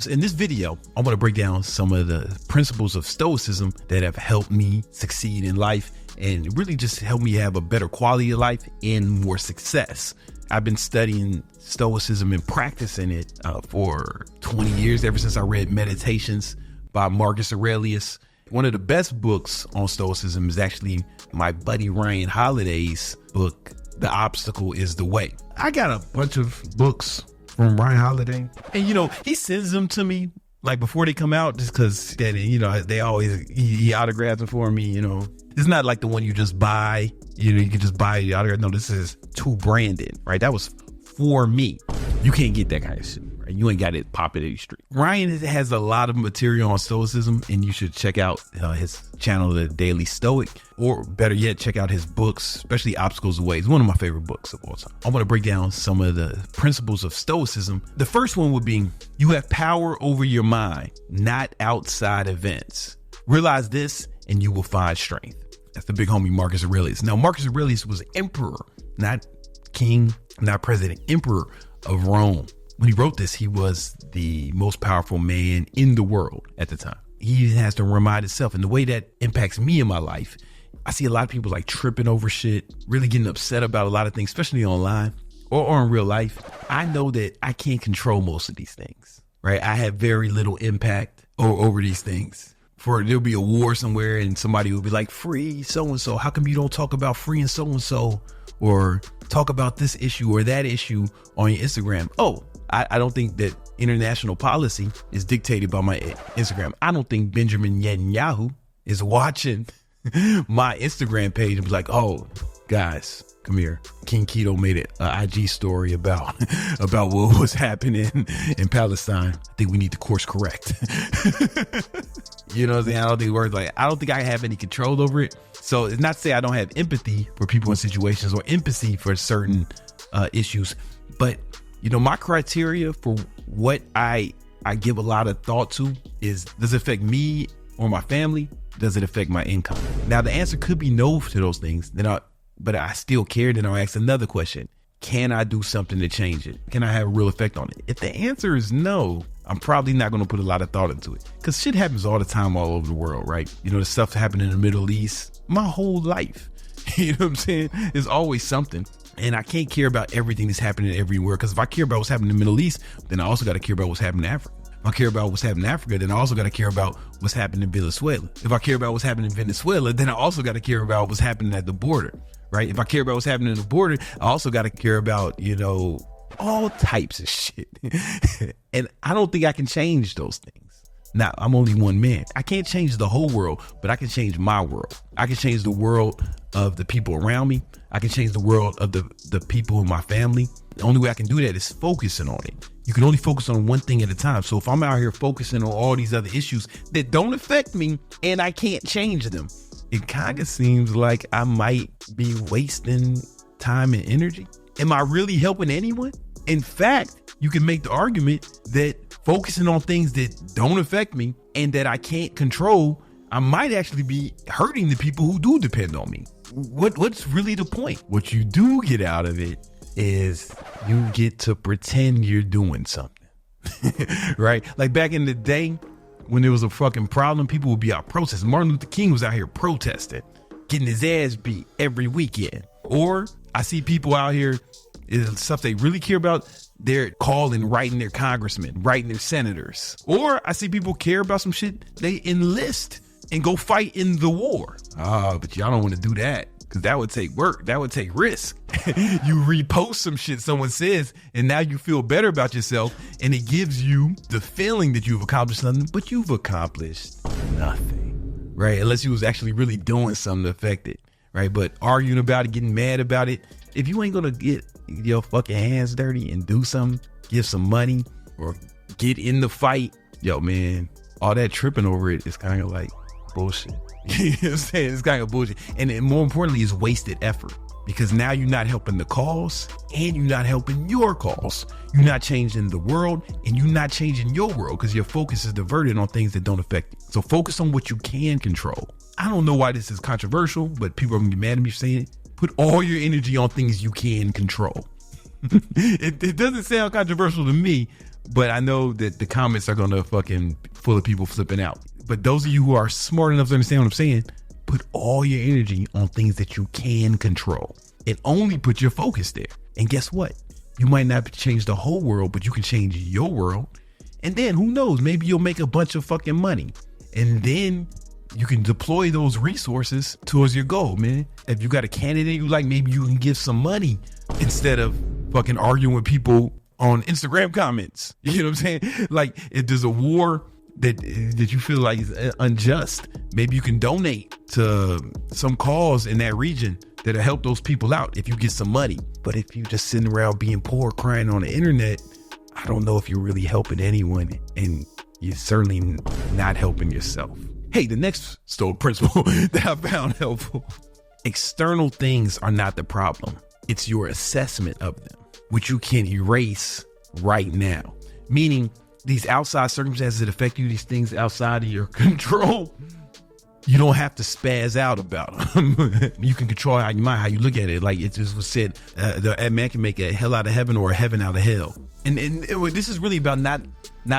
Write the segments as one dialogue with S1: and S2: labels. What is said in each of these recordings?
S1: In this video, I want to break down some of the principles of Stoicism that have helped me succeed in life and really just help me have a better quality of life and more success. I've been studying Stoicism and practicing it for 20 years, ever since I read Meditations by Marcus Aurelius. One of the best books on Stoicism is actually my buddy Ryan Holiday's book, The Obstacle is the Way. I got a bunch of books from Ryan Holiday, and he sends them to me like before they come out, just because they always he autographs them for me. It's not like the one you just buy. You can just buy the autograph. No, this is to Brandon, right? That was for me. You can't get that kind of shit, right? You ain't got it pop it in the street. Ryan has a lot of material on Stoicism, and you should check out his channel, The Daily Stoic, or better yet, check out his books, especially Obstacles Away. It's one of my favorite books of all time. I want to break down some of the principles of Stoicism. The first one would be, you have power over your mind, not outside events. Realize this and you will find strength. That's the big homie Marcus Aurelius. Now, Marcus Aurelius was emperor, not king, not president, emperor of Rome. When he wrote this, he was the most powerful man in the world at the time. He has to remind himself, and the way that impacts me in my life, I see a lot of people like tripping over shit, really getting upset about a lot of things, especially online or in real life. I know that I can't control most of these things, right? I have very little impact over these things. There'll be a war somewhere and somebody will be like, free so-and-so. How come you don't talk about free and so-and-so, or talk about this issue or that issue on your Instagram? Oh, I don't think that international policy is dictated by my Instagram. I don't think Benjamin Netanyahu is watching my Instagram page and be like, oh, guys, come here. King Keto made an IG story about what was happening in Palestine. I think we need to course correct. You know what I'm saying? I don't think I have any control over it. So it's not to say I don't have empathy for people in situations or empathy for certain issues, but my criteria for what I give a lot of thought to is, does it affect me or my family? Does it affect my income? Now, the answer could be no to those things, but I still care. Then I'll ask another question. Can I do something to change it? Can I have a real effect on it? If the answer is no, I'm probably not going to put a lot of thought into it, because shit happens all the time all over the world, right? The stuff happening in the Middle East, my whole life, you know what I'm saying? There's always something. And I can't care about everything that's happening everywhere, because if I care about what's happening in the Middle East, then I also got to care about what's happening in Africa. If I care about what's happening in Africa, then I also got to care about what's happening in Venezuela. If I care about what's happening in Venezuela, then I also got to care about what's happening at the border, right? If I care about what's happening at the border, I also got to care about, all types of shit. And I don't think I can change those things. Now, I'm only one man. I can't change the whole world, but I can change my world. I can change the world of the people around me. I can change the world of the people in my family. The only way I can do that is focusing on it. You can only focus on one thing at a time. So if I'm out here focusing on all these other issues that don't affect me and I can't change them, it kind of seems like I might be wasting time and energy. Am I really helping anyone? In fact, you can make the argument that focusing on things that don't affect me and that I can't control, I might actually be hurting the people who do depend on me. What's really the point? What you do get out of it is you get to pretend you're doing something, right? Like back in the day when there was a fucking problem, people would be out protesting. Martin Luther King was out here protesting, getting his ass beat every weekend. Or I see people out here, stuff they really care about, they're calling, writing their congressmen, writing their senators. Or I see people care about some shit, they enlist and go fight in the war. But y'all don't want to do that, because that would take work. That would take risk. You repost some shit someone says, and now you feel better about yourself, and it gives you the feeling that you've accomplished something, but you've accomplished nothing, right? Unless you was actually really doing something to affect it, right? But arguing about it, getting mad about it, if you ain't gonna get your fucking hands dirty and do something, give some money or get in the fight, yo, man, all that tripping over it is kind of like bullshit. You know what I'm saying? It's kind of bullshit. And more importantly, it's wasted effort, because now you're not helping the cause and you're not helping your cause. You're not changing the world and you're not changing your world, because your focus is diverted on things that don't affect you. So focus on what you can control. I don't know why this is controversial, but people are gonna be mad at me for saying it. Put all your energy on things you can control. It doesn't sound controversial to me, But I know that the comments are going to fucking full of people flipping out. But those of you who are smart enough to understand what I'm saying, put all your energy on things that you can control and only put your focus there. And guess what? You might not change the whole world, but you can change your world. And then who knows, maybe you'll make a bunch of fucking money. And then you can deploy those resources towards your goal, man. If you got a candidate you like, maybe you can give some money instead of fucking arguing with people on Instagram comments. You know what I'm saying? Like if there's a war that you feel like is unjust, maybe you can donate to some cause in that region that'll help those people out if you get some money. But if you just sitting around being poor, crying on the internet, I don't know if you're really helping anyone, and you're certainly not helping yourself. Hey, the next Stoic principle that I found helpful: external things are not the problem. It's your assessment of them, which you can erase right now. Meaning these outside circumstances that affect you, these things outside of your control, you don't have to spaz out about them. You can control how you look at it. Like it just was said, a man can make a hell out of heaven or a heaven out of hell. And this is really about not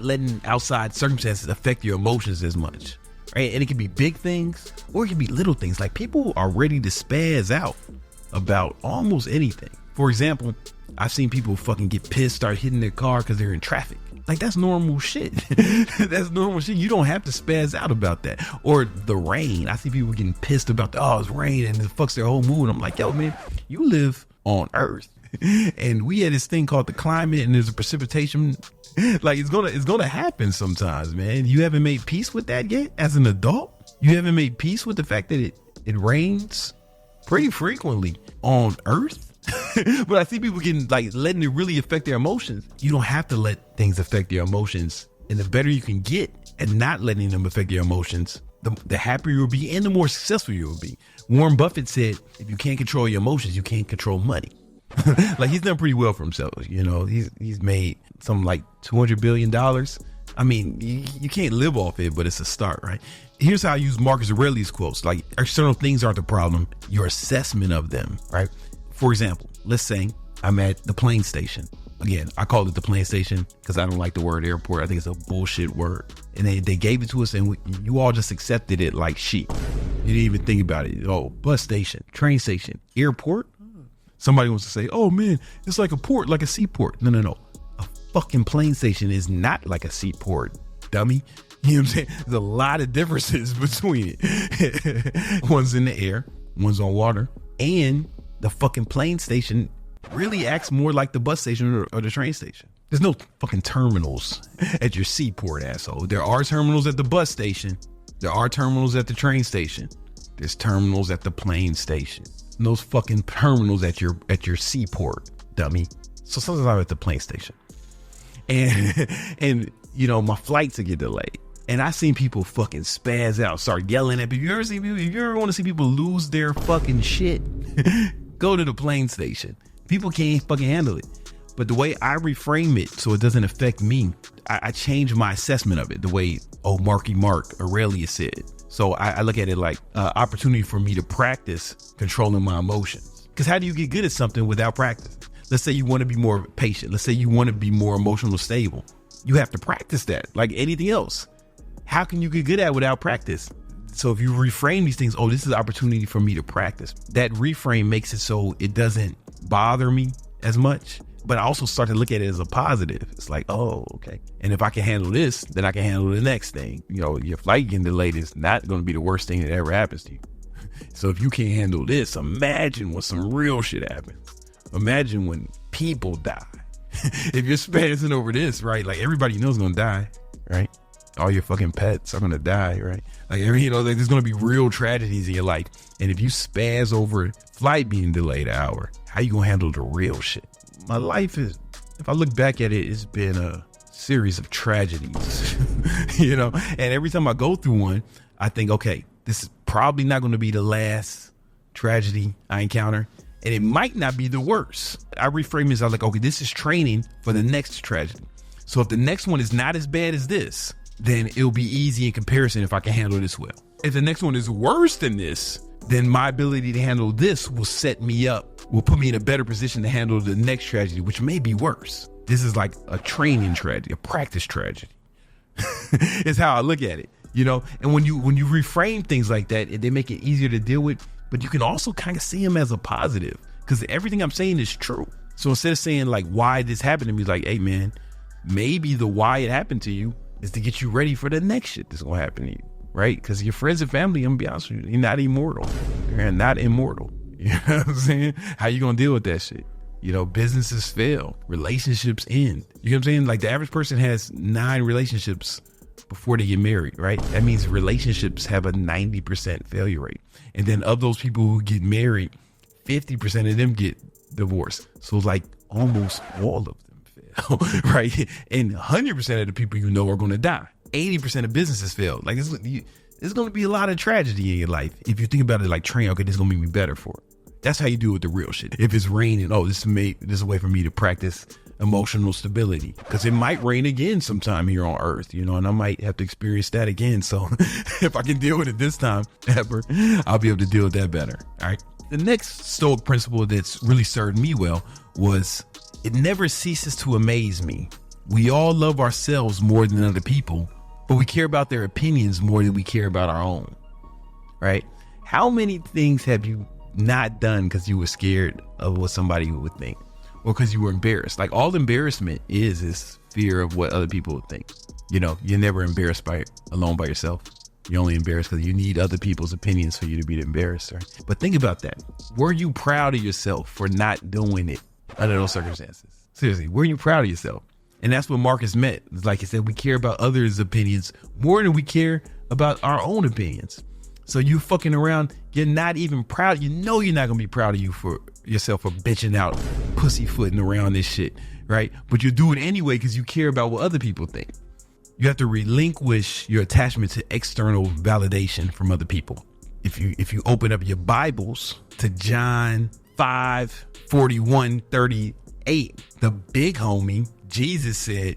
S1: letting outside circumstances affect your emotions as much. Right? And it can be big things or it can be little things. Like people are ready to spaz out about almost anything. For example, I've seen people fucking get pissed, start hitting their car because they're in traffic. Like that's normal shit. That's normal shit. You don't have to spaz out about that. Or the rain. I see people getting pissed about it's rain and it fucks their whole mood. I'm like, yo, man, you live on Earth. And we had this thing called the climate, and there's a precipitation. Like it's gonna happen sometimes, man. You haven't made peace with that yet as an adult? You haven't made peace with the fact that it rains pretty frequently on Earth? But I see people getting letting it really affect their emotions. You don't have to let things affect your emotions. And the better you can get at not letting them affect your emotions, the happier you'll be and the more successful you'll be. Warren Buffett said, if you can't control your emotions, you can't control money. Like he's done pretty well for himself. You know, he's made something like $200 billion. I mean, you can't live off it, but it's a start, right? Here's how I use Marcus Aurelius quotes. Like external things aren't the problem, your assessment of them, right? For example, let's say I'm at the plane station. Again, I call it the plane station because I don't like the word airport. I think it's a bullshit word. And they gave it to us and you all just accepted it like sheep. You didn't even think about it. Oh, bus station, train station, airport. Somebody wants to say, oh man, it's like a port, like a seaport. No. A fucking plane station is not like a seaport, dummy. You know what I'm saying? There's a lot of differences between it. One's in the air, one's on water, and the fucking plane station really acts more like the bus station or the train station. There's no fucking terminals at your seaport, asshole. There are terminals at the bus station. There are terminals at the train station. There's terminals at the plane station. And those fucking terminals at your seaport, dummy. So sometimes I'm at the plane station. And you know, my flights will get delayed. And I seen people fucking spaz out, start yelling at people. If you ever want to see people lose their fucking shit, go to the plane station. People can't fucking handle it. But the way I reframe it so it doesn't affect me, I change my assessment of it the way Mark Aurelius said. So I look at it like opportunity for me to practice controlling my emotions. Because how do you get good at something without practice? Let's say you want to be more patient. Let's say you want to be more emotional stable. You have to practice that like anything else. How can you get good at it without practice? So if you reframe these things, this is an opportunity for me to practice. That reframe makes it so it doesn't bother me as much. But I also start to look at it as a positive. It's like, okay. And if I can handle this, then I can handle the next thing. You know, your flight getting delayed is not going to be the worst thing that ever happens to you. So if you can't handle this, imagine when some real shit happens. Imagine when people die. If you're spazzing over this, right? Like everybody knows going to die, right? All your fucking pets are going to die, right? Like, there's going to be real tragedies in your life. And if you spaz over flight being delayed an hour, how you going to handle the real shit? My life is, if I look back at it, it's been a series of tragedies, and every time I go through one, I think, okay, this is probably not going to be the last tragedy I encounter. And it might not be the worst. I reframe it as like, okay, this is training for the next tragedy. So if the next one is not as bad as this, then it'll be easy in comparison if I can handle this well. If the next one is worse than this, then my ability to handle this will set me up, will put me in a better position to handle the next tragedy, which may be worse. This is like a training tragedy, a practice tragedy. It's how I look at it, you know. And when you reframe things like that, they make it easier to deal with. But you can also kind of see them as a positive, because everything I'm saying is true. So instead of saying like why this happened to me, like, hey man, maybe the why it happened to you is to get you ready for the next shit that's gonna happen to you, right? Because your friends and family, I'm gonna be honest with you, you're not immortal. You're not immortal. You know what I'm saying? How you gonna deal with that shit? You know, businesses fail, relationships end. You know what I'm saying? Like the average person has 9 relationships before they get married, right? That means relationships have a 90% failure rate. And then of those people who get married, 50% of them get divorced. So like almost all of them fail, right? And 100% of the people you know are going to die. 80% of businesses fail. Like there's going to be a lot of tragedy in your life. If you think about it like train, okay, this is going to make me better for it. That's how you do with the real shit. If it's raining, this is a way for me to practice emotional stability, because it might rain again sometime here on earth, you know, and I might have to experience that again. So if I can deal with it this time ever, I'll be able to deal with that better. All right. The next Stoic principle that's really served me well was it never ceases to amaze me. We all love ourselves more than other people, but we care about their opinions more than we care about our own. Right? How many things have you not done because you were scared of what somebody would think, or because you were embarrassed? Like all embarrassment is fear of what other people would think. You know, you're never embarrassed alone by yourself. You're only embarrassed because you need other people's opinions for you to be embarrassed. Right? But think about that. Were you proud of yourself for not doing it under those circumstances? Seriously, were you proud of yourself? And that's what Marcus meant. It's like he said, we care about others' opinions more than we care about our own opinions. So you fucking around, you're not even proud. You know you're not going to be proud of you for yourself for bitching out, pussyfooting around this shit, right? But you do it anyway because you care about what other people think. You have to relinquish your attachment to external validation from other people. If you open up your Bibles to John 5:41-38, the big homie, Jesus said,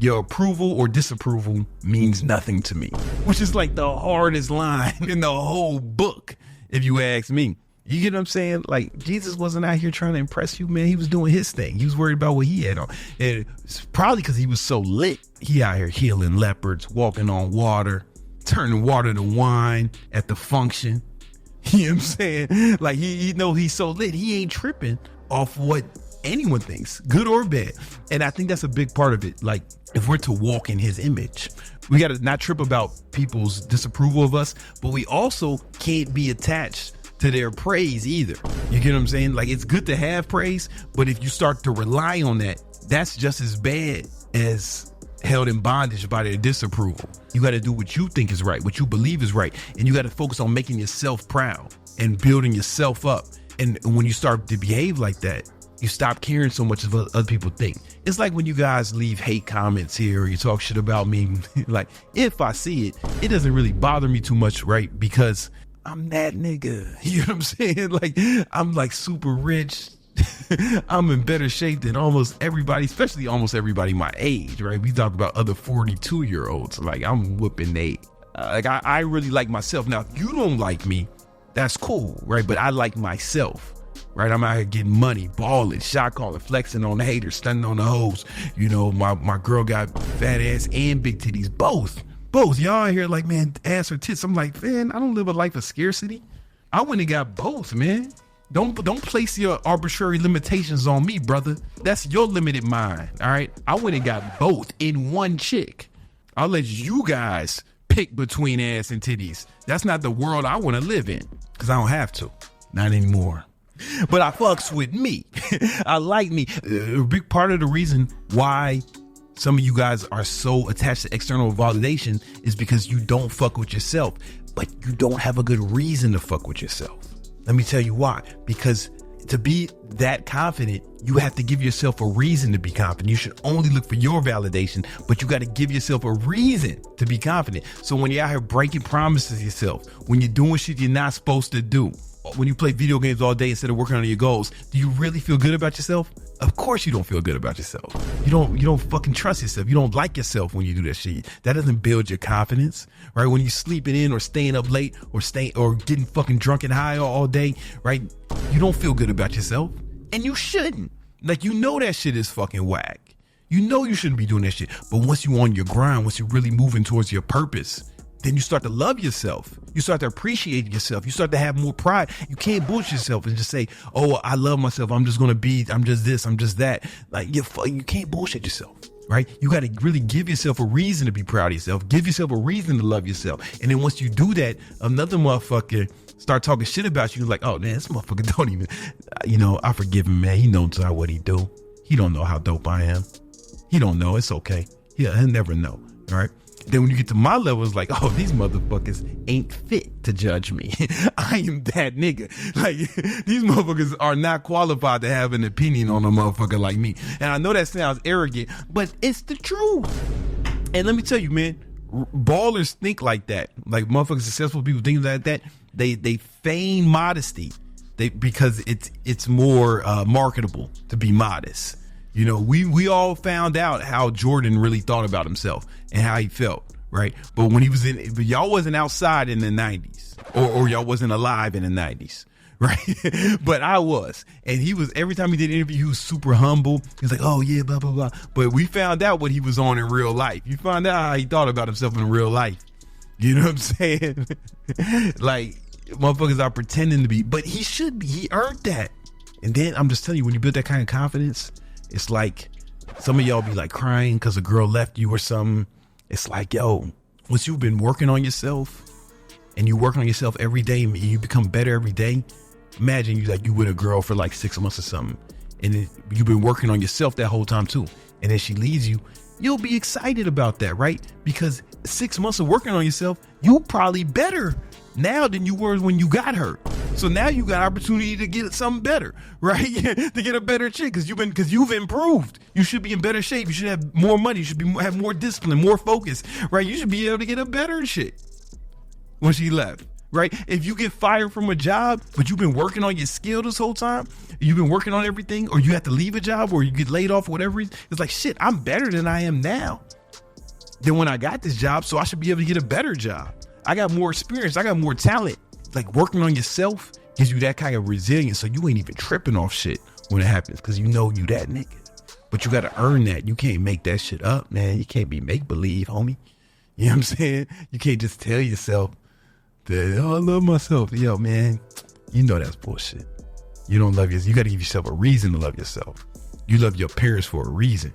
S1: your approval or disapproval means nothing to me, which is like the hardest line in the whole book, if you ask me. You get what I'm saying? Like Jesus wasn't out here trying to impress you, man. He was doing his thing. He was worried about what he had on. And it's probably because he was so lit. He out here healing leopards, walking on water, turning water to wine at the function. You know what I'm saying? Like he know he's so lit. He ain't tripping off what anyone thinks, good or bad. And I think that's a big part of it. Like if we're to walk in his image, we got to not trip about people's disapproval of us, but we also can't be attached to their praise either. You get what I'm saying? Like it's good to have praise, but if you start to rely on that, that's just as bad as held in bondage by their disapproval. You got to do what you think is right, what you believe is right. And you got to focus on making yourself proud and building yourself up. And when you start to behave like that, you stop caring so much of what other people think. It's like when you guys leave hate comments here or you talk shit about me. Like if I see it, it doesn't really bother me too much, right? Because I'm that nigga. You know what I'm saying? Like I'm like super rich. I'm in better shape than almost everybody, especially almost everybody my age, right? We talk about other 42-year-olds. Like I'm whooping they. Like I really like myself. Now, if you don't like me, that's cool, right? But I like myself. Right, I'm out here getting money, balling, shot calling, flexing on the haters, stunning on the hoes. You know, my girl got fat ass and big titties, both. Y'all out here like, man, ass or tits. I'm like, man, I don't live a life of scarcity. I went and got both, man. Don't place your arbitrary limitations on me, brother. That's your limited mind. All right, I went and got both in one chick. I'll let you guys pick between ass and titties. That's not the world I want to live in, because I don't have to, not anymore. But I fucks with me. I like me. A big part of the reason why some of you guys are so attached to external validation is because you don't fuck with yourself, but you don't have a good reason to fuck with yourself. Let me tell you why. Because to be that confident, you have to give yourself a reason to be confident. You should only look for your validation, but you got to give yourself a reason to be confident. So when you're out here breaking promises to yourself, when you're doing shit you're not supposed to do, when you play video games all day instead of working on your goals, do you really feel good about yourself? Of course you don't feel good about yourself. You don't fucking trust yourself. You don't like yourself when you do that shit. That doesn't build your confidence, right? When you sleeping in or staying up late or getting fucking drunk and high all day, right? You don't feel good about yourself, and you shouldn't. Like, you know that shit is fucking whack. You know you shouldn't be doing that shit. But once you on your grind, once you're really moving towards your purpose, then you start to love yourself. You start to appreciate yourself. You start to have more pride. You can't bullshit yourself and just say, oh, I love myself. I'm just this, I'm just that. Like, you can't bullshit yourself, right? You got to really give yourself a reason to be proud of yourself. Give yourself a reason to love yourself. And then once you do that, another motherfucker start talking shit about you. Like, oh, man, this motherfucker don't even, I forgive him, man. He knows what he do. He don't know how dope I am. He don't know. It's okay. Yeah, he'll never know. All right. Then when you get to my level, it's like, oh, these motherfuckers ain't fit to judge me. I am that nigga. Like, these motherfuckers are not qualified to have an opinion on a motherfucker like me. And I know that sounds arrogant, but it's the truth. And let me tell you, man, ballers think like that. Like, motherfuckers, successful people think like that. They feign modesty because it's more marketable to be modest. We all found out how Jordan really thought about himself and how he felt, right? But when he was but y'all wasn't outside in the 90s or y'all wasn't alive in the 90s, right? But I was. And every time he did an interview, he was super humble. He was like, oh yeah, blah, blah, blah. But we found out what he was on in real life. You found out how he thought about himself in real life. You know what I'm saying? Like, motherfuckers are pretending to be, but he should be. He earned that. And then I'm just telling you, when you build that kind of confidence, it's like some of y'all be like crying because a girl left you or something. It's like, yo, once you've been working on yourself and you work on yourself every day and you become better every day. Imagine you with a girl for like 6 months or something. And then you've been working on yourself that whole time too. And then she leaves you. You'll be excited about that, right? Because 6 months of working on yourself, you probably better now than you were when you got her. So now you got opportunity to get something better, right? To get a better chick because you've improved. You should be in better shape. You should have more money. You should have more discipline, more focus, right? You should be able to get a better chick when she left, right? If you get fired from a job, but you've been working on your skill this whole time, you've been working on everything, or you have to leave a job or you get laid off, or whatever, it's like, shit, I'm better than I am now than when I got this job. So I should be able to get a better job. I got more experience. I got more talent. Like, working on yourself gives you that kind of resilience. So you ain't even tripping off shit when it happens because you know you that nigga. But you got to earn that. You can't make that shit up, man. You can't be make believe, homie. You know what I'm saying? You can't just tell yourself that, oh, I love myself. Yo, man, you know that's bullshit. You don't love yourself. You got to give yourself a reason to love yourself. You love your parents for a reason.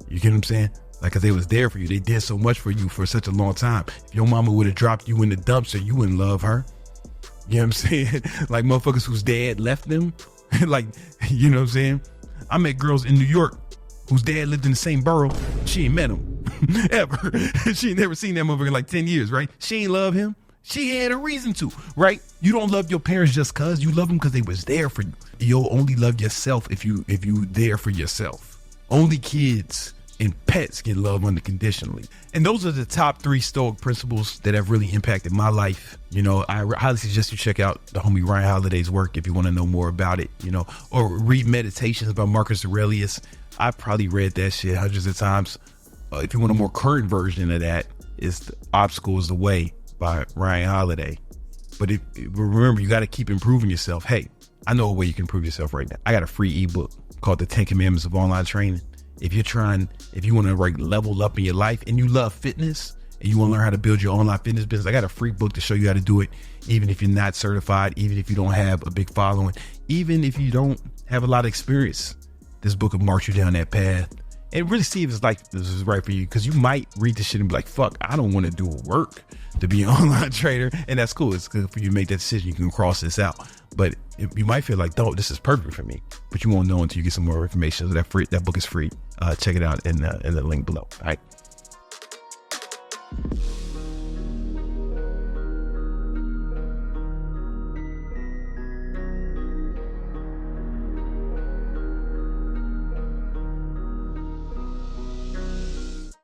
S1: You get what I'm saying? Like, cause they was there for you. They did so much for you for such a long time. If your mama would have dropped you in the dumpster, you wouldn't love her. You know what I'm saying? Like, motherfuckers whose dad left them. Like, you know what I'm saying? I met girls in New York whose dad lived in the same borough. She ain't met him ever. She ain't never seen that motherfucker in like 10 years, right? She ain't love him. She had a reason to, right? You don't love your parents just cause. You love them because they was there for you. You'll only love yourself if you there for yourself. Only kids and pets get love unconditionally. And those are the top 3 Stoic principles that have really impacted my life. I highly suggest you check out the homie Ryan Holiday's work if you want to know more about it, or read Meditations by Marcus Aurelius. I've probably read that shit hundreds of times. If you want a more current version of that, it's The Obstacle is the Way by Ryan Holiday. But remember, you got to keep improving yourself. Hey, I know a way you can improve yourself right now. I got a free ebook called The 10 Commandments of Online Training. If you want to level up in your life and you love fitness and you want to learn how to build your online fitness business, I got a free book to show you how to do it. Even if you're not certified, even if you don't have a big following, even if you don't have a lot of experience, this book will march you down that path and really see if it's like this is right for you. Because you might read this shit and be like, fuck, I don't want to do work to be an online trader. And that's cool. It's good for you to make that decision. You can cross this out. But you might feel like, oh, this is perfect for me. But you won't know until you get some more information. So that book is free. Check it out in the link below. All right.